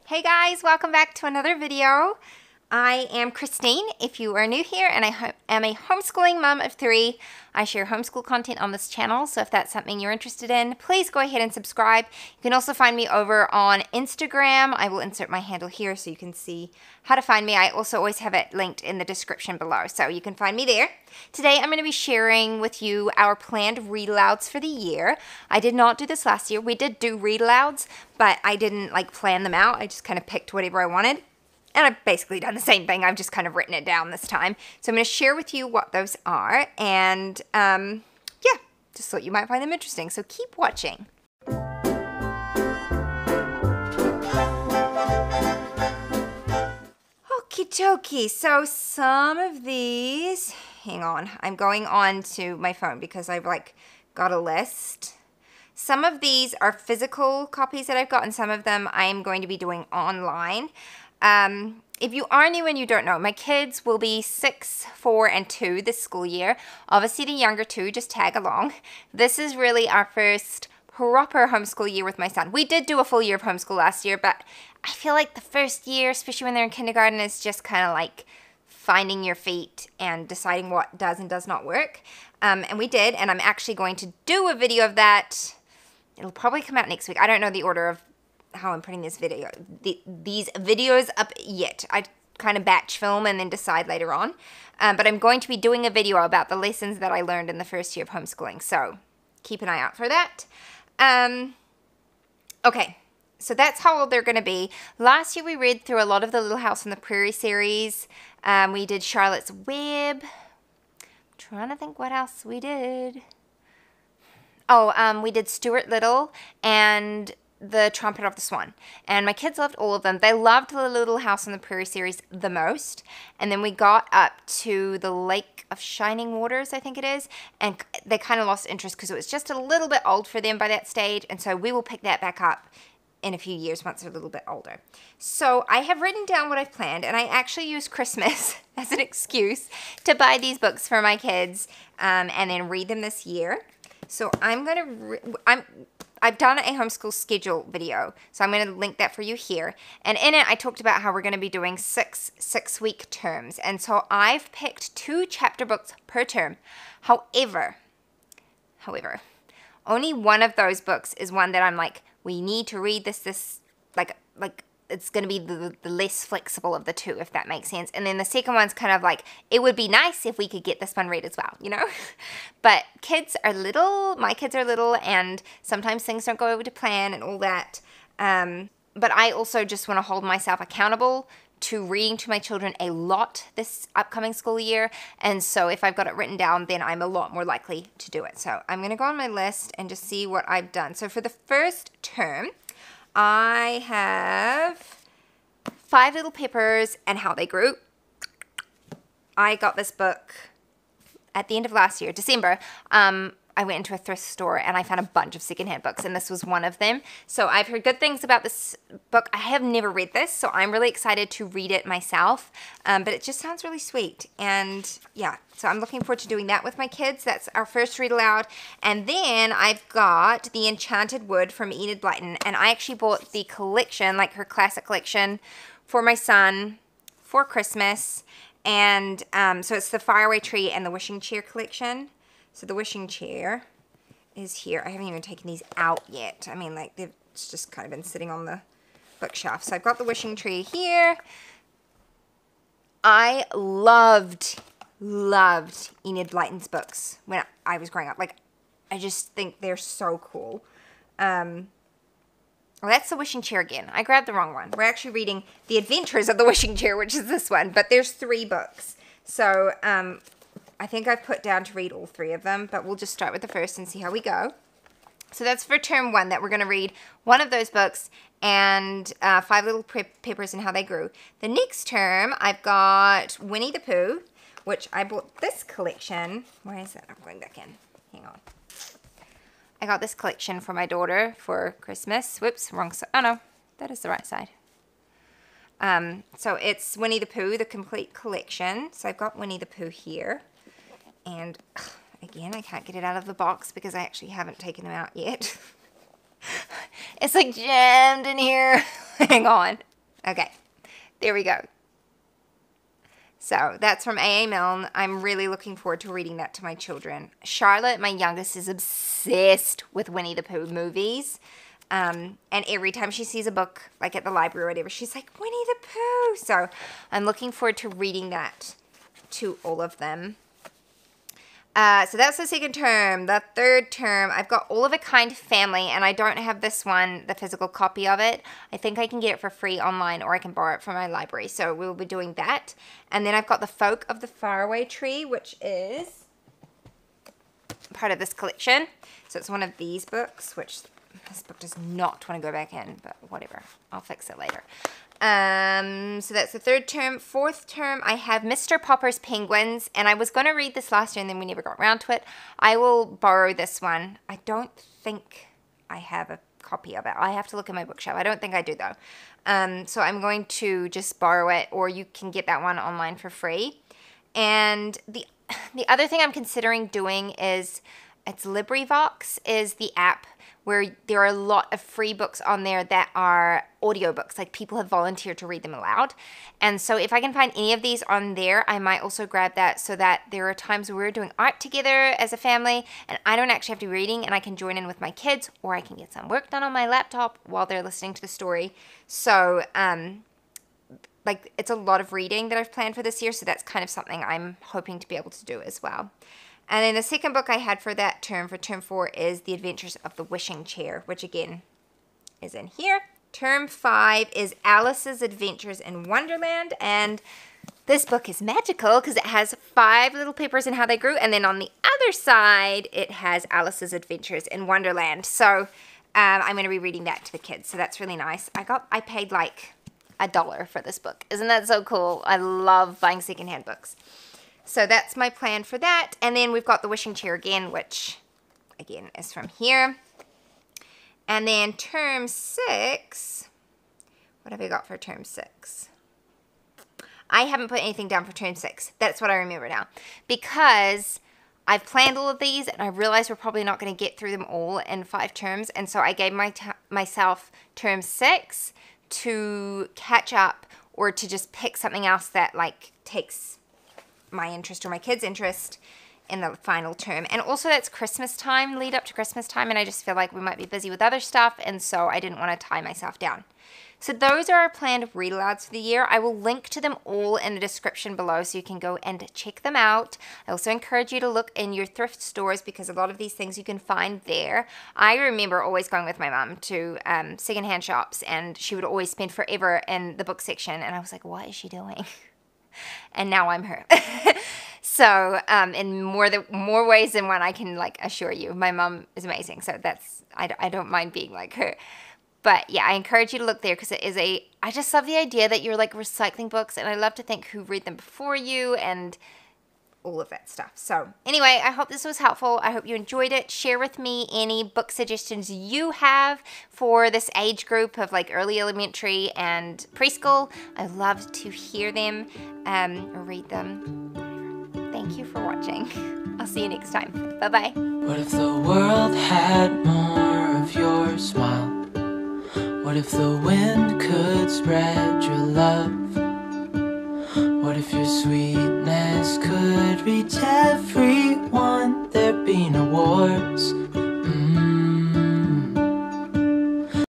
Hey guys, welcome back to another video. I am Christine, if you are new here, and I am a homeschooling mom of 3. I share homeschool content on this channel, so if that's something you're interested in, please go ahead and subscribe. You can also find me over on Instagram. I will insert my handle here so you can see how to find me. I also always have it linked in the description below, so you can find me there. Today I'm going to be sharing with you our planned read alouds for the year. I did not do this last year. We did do read alouds, but I didn't plan them out. I just kind of picked whatever I wanted. And I've basically done the same thing. I've just kind of written it down this time. So I'm going to share with you what those are. And yeah, just thought you might find them interesting. So keep watching. Okie dokie. So some of these, hang on. I'm going on to my phone because I've got a list. Some of these are physical copies that I've got, and some of them I am going to be doing online. If you are new and you don't know, my kids will be 6, 4, and 2 this school year. Obviously, the younger 2 just tag along. This is really our first proper homeschool year with my son. We did do a full year of homeschool last year, but I feel like the first year, especially when they're in kindergarten, is just kind of like finding your feet and deciding what does and does not work. And we did, and I'm actually going to do a video of that. It'll probably come out next week. I don't know the order of how I'm putting these videos up yet. I kind of batch film and then decide later on. But I'm going to be doing a video about the lessons that I learned in the first year of homeschooling. So keep an eye out for that. Okay, so that's how old they're going to be. Last year we read through a lot of the Little House on the Prairie series. We did Charlotte's Web. I'm trying to think what else we did. Oh, we did Stuart Little and The Trumpet of the Swan, and my kids loved all of them. They loved the Little House on the Prairie series the most, and then we got up to the Lake of Shining Waters, I think it is, and they kind of lost interest because it was just a little bit old for them by that stage, and so we will pick that back up in a few years once they're a little bit older. So I have written down what I've planned, and I actually use Christmas as an excuse to buy these books for my kids and then read them this year. So I've done a homeschool schedule video, so I'm going to link that for you here. And in it, I talked about how we're going to be doing 6 6-week terms. And so I've picked 2 chapter books per term. However, only one of those books is one that I'm like, we need to read this it's going to be the less flexible of the 2, if that makes sense. And then the second one's kind of like, it would be nice if we could get this one read as well, you know? But kids are little, my kids are little, and sometimes things don't go over to plan and all that. But I also just want to hold myself accountable to reading to my children a lot this upcoming school year. And so if I've got it written down, then I'm a lot more likely to do it. So I'm going to go on my list and just see what I've done. So for the first term, I have 5 Little Peppers and How They Grew. I got this book at the end of last year, December. I went into a thrift store and I found a bunch of secondhand books, and this was one of them. So I've heard good things about this book. I have never read this, so I'm really excited to read it myself. But it just sounds really sweet. And yeah, so I'm looking forward to doing that with my kids. That's our first read aloud. And then I've got the Enchanted Wood from Enid Blyton, and I actually bought the collection, like her classic collection, for my son for Christmas. And so it's the Faraway Tree and the Wishing Chair collection. So the wishing chair is here. I haven't even taken these out yet. I mean, they've just kind of been sitting on the bookshelf. So I've got the wishing tree here. I loved Enid Blyton's books when I was growing up. I just think they're so cool. Well, that's the wishing chair again. I grabbed the wrong one. We're actually reading The Adventures of the Wishing Chair, which is this one. But there's 3 books. So, I think I've put down to read all 3 of them, but we'll just start with the first and see how we go. So that's for term 1, that we're going to read one of those books and 5 Little Peppers and How They Grew. The next term, I've got Winnie the Pooh, which I bought this collection. Where is it? I'm going back in. Hang on. I got this collection for my daughter for Christmas. Whoops, wrong side. Oh no, that is the right side. So it's Winnie the Pooh, the complete collection. So I've got Winnie the Pooh here. And again, I can't get it out of the box because I actually haven't taken them out yet. It's like jammed in here. Hang on. Okay, there we go. So that's from A.A. Milne. I'm really looking forward to reading that to my children. Charlotte, my youngest, is obsessed with Winnie the Pooh movies. And every time she sees a book, like at the library or whatever, she's like, Winnie the Pooh. So I'm looking forward to reading that to all of them. So that's the second term. The third term, I've got All of a Kind Family, and I don't have this one, the physical copy of it. I think I can get it for free online, or I can borrow it from my library. So we'll be doing that. And then I've got The Folk of the Faraway Tree, which is part of this collection. So it's one of these books, which this book does not want to go back in, but whatever. I'll fix it later. So that's the third term. Fourth term, I have Mr. Popper's Penguins, and I was going to read this last year, and then we never got around to it. I will borrow this one. I don't think I have a copy of it. I have to look in my bookshelf. I don't think I do, though. So I'm going to just borrow it, or you can get that one online for free. And the other thing I'm considering doing is, it's LibriVox is the app where there are a lot of free books on there that are audiobooks, like people have volunteered to read them aloud. And so if I can find any of these on there, I might also grab that, so that there are times where we're doing art together as a family and I don't actually have to be reading, and I can join in with my kids, or I can get some work done on my laptop while they're listening to the story. So like, it's a lot of reading that I've planned for this year, so that's kind of something I'm hoping to be able to do as well. And then the second book I had for that term, for term 4, is The Adventures of the Wishing Chair, which again is in here. Term 5 is Alice's Adventures in Wonderland, and this book is magical because it has 5 little papers and how they grew, and then on the other side it has Alice's Adventures in Wonderland. So I'm going to be reading that to the kids, so that's really nice. I paid like $1 for this book. Isn't that so cool? I love buying secondhand books. So that's my plan for that. And then we've got The Wishing Chair again, which again is from here. And then term 6, what have I got for term 6? I haven't put anything down for term 6. That's what I remember now. Because I've planned all of these, and I realized we're probably not going to get through them all in 5 terms. And so I gave myself term 6 to catch up, or to just pick something else that like takes my interest or my kids' interest in the final term. And also that's Christmas time, lead up to Christmas time, and I just feel like we might be busy with other stuff, and so I didn't want to tie myself down. So those are our planned read alouds for the year. I will link to them all in the description below, so you can go and check them out. I also encourage you to look in your thrift stores, because a lot of these things you can find there. I remember always going with my mom to secondhand shops, and she would always spend forever in the book section, and I was like, what is she doing? And now I'm her. So in more ways than one, I can like assure you, my mom is amazing. So that's, I don't mind being like her. But yeah, I encourage you to look there, because it is I just love the idea that you're like recycling books, and I love to think who read them before you and all of that stuff. So anyway, I hope this was helpful. I hope you enjoyed it. Share with me any book suggestions you have for this age group of like early elementary and preschool. I love to hear them or read them. Thank you for watching. I'll see you next time. Bye-bye. What if the world had more of your smile? What if the wind could spread your love? What if your sweetness could reach everyone? There'd be no wars,